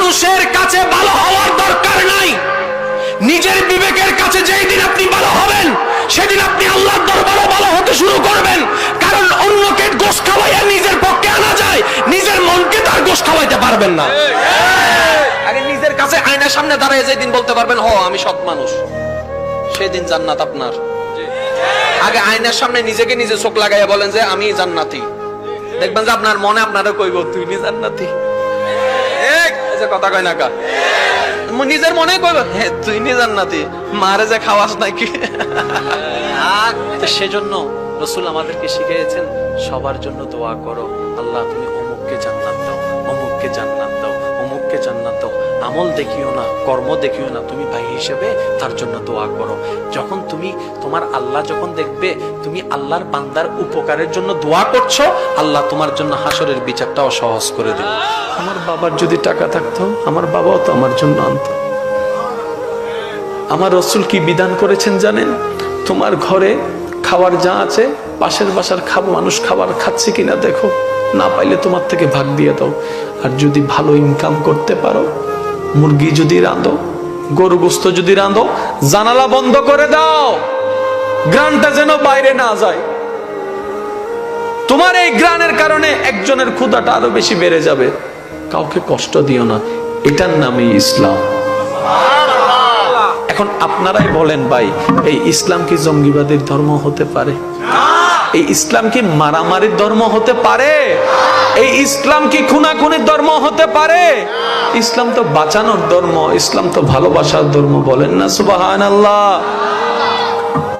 মানুষের কাছে ভালো হওয়ার দরকার নাই। নিজের বিবেকের কাছে যেই দিন আপনি ভালো হবেন, সেদিন আপনি আল্লাহর দরবারে ভালো হতে শুরু করবেন। কারণ অন্যকে গোশত খাওয়াইয়া নিজের পক্ষে আনা যায়, নিজের মনকে তার গোশত খাওয়াইতে পারবেন না। আগে নিজের কাছে আয়নার সামনে দাঁড়িয়ে যেদিন বলতে পারবেন হ আমি সৎ মানুষ, সেদিন জান্নাত আপনার। আগে আয়নার সামনে নিজেকে নিজে চোখ লাগাইয়া বলেন যে আমি জান্নাতি, দেখবেন যে আপনার মনে আপনারা কইব তুই নি জান্নাতি। এই যে কথা কয় না কা, নিজের মনে কইব হ্যাঁ তুই নি জান্নাতি, মারে যে খাওয়াস নাকি। সেজন্য রাসূল আমাদেরকে শিখিয়েছেন সবার জন্য দোয়া করো, আল্লাহ তুমি অমুককে জান্নাত দাও, অমুককে জান্নাত দাও, অমুককে জান্নাত দাও। আমল দেখিও না, কর্ম দেখিও না, তুমি ভাই হিসেবে তার জন্য দোয়া করো। যখন তুমি তোমার আল্লাহ যখন দেখবে তুমি আল্লাহর বান্দার উপকারের জন্য দোয়া করছো, আল্লাহ তোমার জন্য হাসরের বিচারটাও সহজ করে দেবে। আমার বাবার যদি টাকা থাকতো, আমার বাবাও তো আমার জন্য আনতো। আমার রাসূল কি বিধান করেছেন জানেন? তোমার ঘরে খাবার যা আছে, পাশের বাসার মানুষ খাবার খাচ্ছে কিনা দেখো, না পাইলে তোমার থেকে ভাগ দিয়ে দাও। আর যদি ভালো ইনকাম করতে পারো, মুরগি যদি রাঁধো, গরু গোশত যদি রাঁধো, জানালা বন্ধ করে দাও, গ্রানটা যেন বাইরে না যায়। তোমার এই গ্রানের কারণে একজনের ক্ষুধাটা আরো বেশি বেড়ে যাবে। কাউকে কষ্ট দিও না, এটার নামই ইসলাম। এখন আপনারাই বলেন ভাই, এই ইসলাম কি জঙ্গিবাদের ধর্ম হতে পারে? এই ইসলাম কি মারামারির ধর্ম হতে পারে? এই ইসলাম কি খুনাখুনির ধর্ম হতে পারে? ইসলাম তো বাঁচানোর ধর্ম, ইসলাম তো ভালোবাসার ধর্ম। বলেন না সুবহানাল্লাহ।